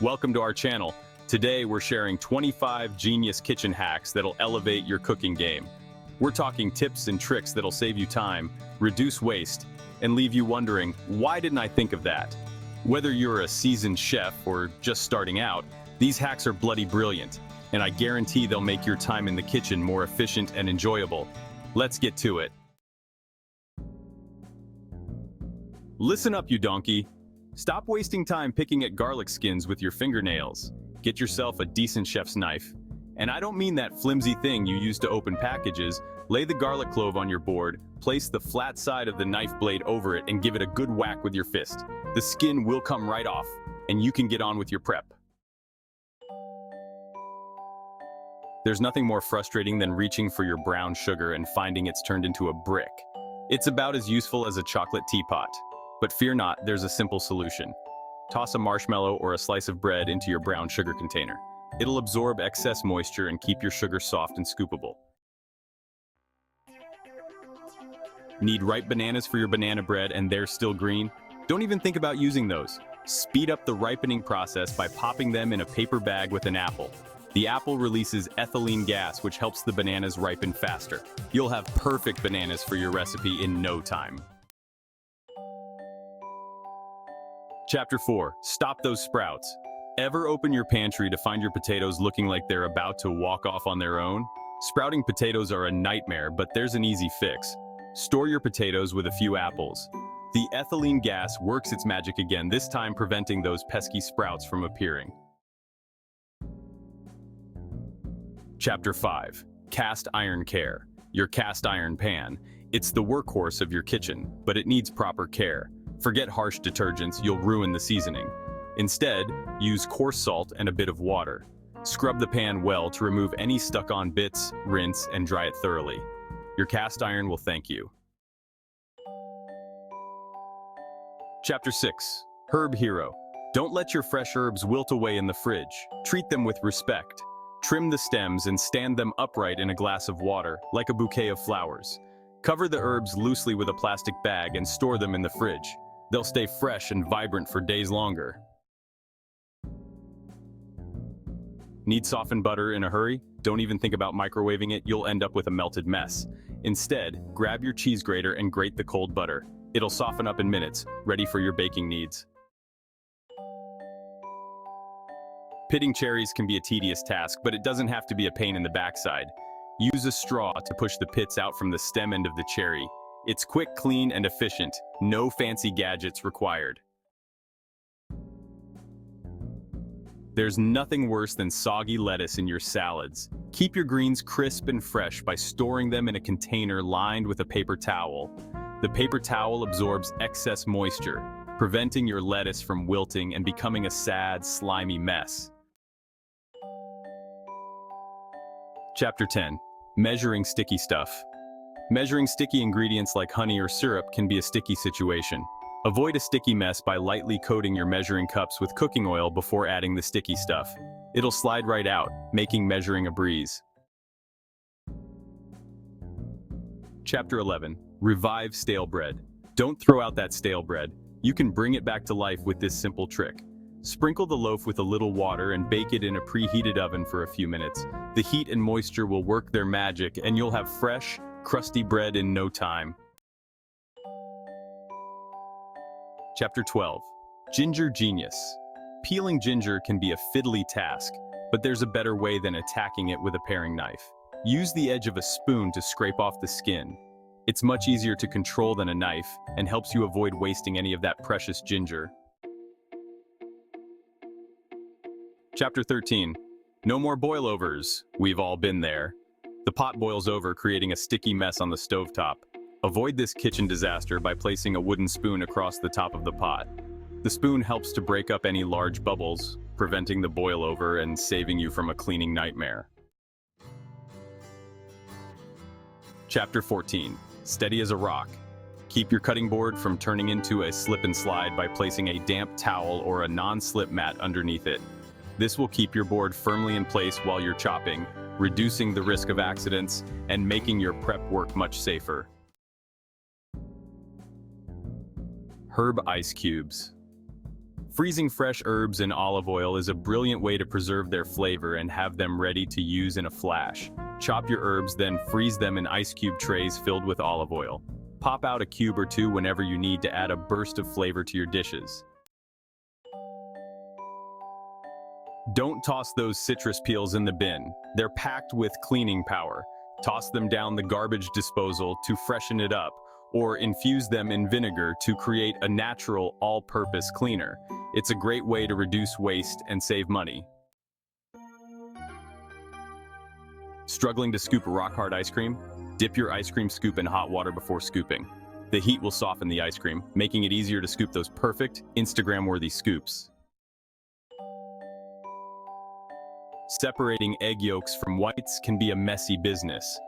Welcome to our channel. Today we're sharing 25 genius kitchen hacks that'll elevate your cooking game. We're talking tips and tricks that'll save you time, reduce waste, and leave you wondering, why didn't I think of that? Whether you're a seasoned chef or just starting out, these hacks are bloody brilliant, and I guarantee they'll make your time in the kitchen more efficient and enjoyable. Let's get to it. Listen up, you donkey. Stop wasting time picking at garlic skins with your fingernails. Get yourself a decent chef's knife. And I don't mean that flimsy thing you use to open packages. Lay the garlic clove on your board, place the flat side of the knife blade over it, and give it a good whack with your fist. The skin will come right off, and you can get on with your prep. There's nothing more frustrating than reaching for your brown sugar and finding it's turned into a brick. It's about as useful as a chocolate teapot. But fear not, there's a simple solution. Toss a marshmallow or a slice of bread into your brown sugar container. It'll absorb excess moisture and keep your sugar soft and scoopable. Need ripe bananas for your banana bread and they're still green? Don't even think about using those. Speed up the ripening process by popping them in a paper bag with an apple. The apple releases ethylene gas, which helps the bananas ripen faster. You'll have perfect bananas for your recipe in no time. Chapter 4. Stop those sprouts. Ever open your pantry to find your potatoes looking like they're about to walk off on their own? Sprouting potatoes are a nightmare, but there's an easy fix. Store your potatoes with a few apples. The ethylene gas works its magic again, this time preventing those pesky sprouts from appearing. Chapter 5. Cast iron care. Your cast iron pan. It's the workhorse of your kitchen, but it needs proper care. Forget harsh detergents, you'll ruin the seasoning. Instead, use coarse salt and a bit of water. Scrub the pan well to remove any stuck-on bits, rinse, and dry it thoroughly. Your cast iron will thank you. Chapter 6. Herb Hero. Don't let your fresh herbs wilt away in the fridge. Treat them with respect. Trim the stems and stand them upright in a glass of water, like a bouquet of flowers. Cover the herbs loosely with a plastic bag and store them in the fridge. They'll stay fresh and vibrant for days longer. Need softened butter in a hurry? Don't even think about microwaving it, you'll end up with a melted mess. Instead, grab your cheese grater and grate the cold butter. It'll soften up in minutes, ready for your baking needs. Pitting cherries can be a tedious task, but it doesn't have to be a pain in the backside. Use a straw to push the pits out from the stem end of the cherry. It's quick, clean, and efficient. No fancy gadgets required. There's nothing worse than soggy lettuce in your salads. Keep your greens crisp and fresh by storing them in a container lined with a paper towel. The paper towel absorbs excess moisture, preventing your lettuce from wilting and becoming a sad, slimy mess. Chapter 10. Measuring sticky stuff. Measuring sticky ingredients like honey or syrup can be a sticky situation. Avoid a sticky mess by lightly coating your measuring cups with cooking oil before adding the sticky stuff. It'll slide right out, making measuring a breeze. Chapter 11. Revive stale bread. Don't throw out that stale bread. You can bring it back to life with this simple trick. Sprinkle the loaf with a little water and bake it in a preheated oven for a few minutes. The heat and moisture will work their magic and you'll have fresh, crusty bread in no time. Chapter 12. Ginger Genius. Peeling ginger can be a fiddly task, but there's a better way than attacking it with a paring knife. Use the edge of a spoon to scrape off the skin. It's much easier to control than a knife and helps you avoid wasting any of that precious ginger. Chapter 13. No more boilovers. We've all been there. The pot boils over, creating a sticky mess on the stovetop. Avoid this kitchen disaster by placing a wooden spoon across the top of the pot. The spoon helps to break up any large bubbles, preventing the boil over and saving you from a cleaning nightmare. Chapter 14. Steady as a rock. Keep your cutting board from turning into a slip and slide by placing a damp towel or a non-slip mat underneath it. This will keep your board firmly in place while you're chopping, reducing the risk of accidents and making your prep work much safer. Herb ice cubes. Freezing fresh herbs in olive oil is a brilliant way to preserve their flavor and have them ready to use in a flash. Chop your herbs, then freeze them in ice cube trays filled with olive oil. Pop out a cube or two whenever you need to add a burst of flavor to your dishes. Don't toss those citrus peels in the bin. They're packed with cleaning power. Toss them down the garbage disposal to freshen it up, or infuse them in vinegar to create a natural, all-purpose cleaner. It's a great way to reduce waste and save money. Struggling to scoop rock-hard ice cream? Dip your ice cream scoop in hot water before scooping. The heat will soften the ice cream, making it easier to scoop those perfect, Instagram-worthy scoops. Separating egg yolks from whites can be a messy business.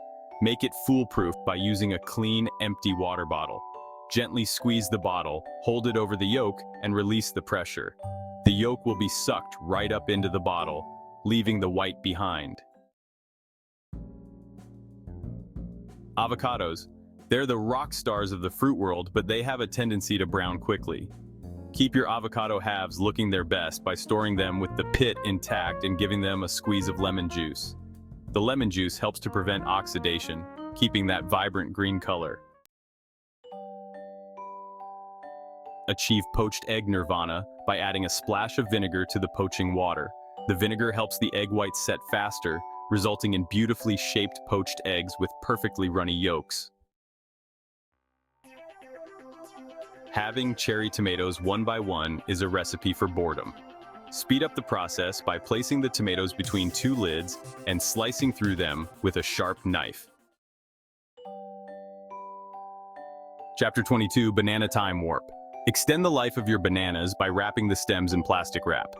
Make it foolproof by using a clean, empty water bottle. Gently squeeze the bottle, hold it over the yolk, and release the pressure. The yolk will be sucked right up into the bottle, leaving the white behind. Avocados. They're the rock stars of the fruit world, but they have a tendency to brown quickly. Keep your avocado halves looking their best by storing them with the pit intact and giving them a squeeze of lemon juice. The lemon juice helps to prevent oxidation, keeping that vibrant green color. Achieve poached egg nirvana by adding a splash of vinegar to the poaching water. The vinegar helps the egg whites set faster, resulting in beautifully shaped poached eggs with perfectly runny yolks. Having cherry tomatoes one by one is a recipe for boredom. Speed up the process by placing the tomatoes between two lids and slicing through them with a sharp knife. Chapter 22, Banana Time Warp. Extend the life of your bananas by wrapping the stems in plastic wrap.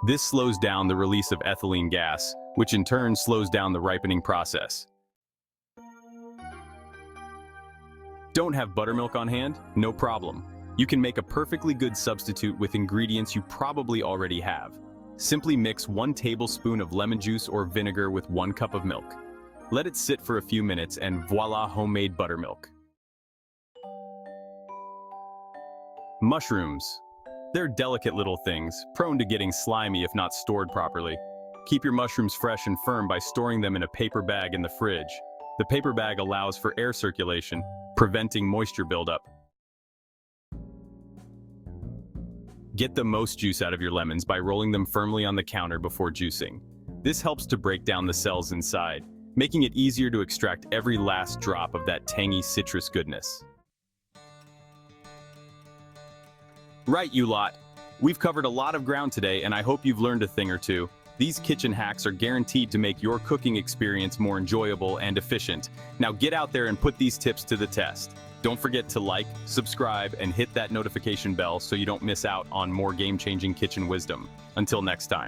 This slows down the release of ethylene gas, which in turn slows down the ripening process. Don't have buttermilk on hand? No problem. You can make a perfectly good substitute with ingredients you probably already have. Simply mix 1 tablespoon of lemon juice or vinegar with 1 cup of milk. Let it sit for a few minutes and voila, homemade buttermilk. Mushrooms. They're delicate little things, prone to getting slimy if not stored properly. Keep your mushrooms fresh and firm by storing them in a paper bag in the fridge. The paper bag allows for air circulation, preventing moisture buildup. Get the most juice out of your lemons by rolling them firmly on the counter before juicing. This helps to break down the cells inside, making it easier to extract every last drop of that tangy citrus goodness. Right, you lot. We've covered a lot of ground today, and I hope you've learned a thing or two. These kitchen hacks are guaranteed to make your cooking experience more enjoyable and efficient. Now get out there and put these tips to the test. Don't forget to like, subscribe, and hit that notification bell so you don't miss out on more game-changing kitchen wisdom. Until next time.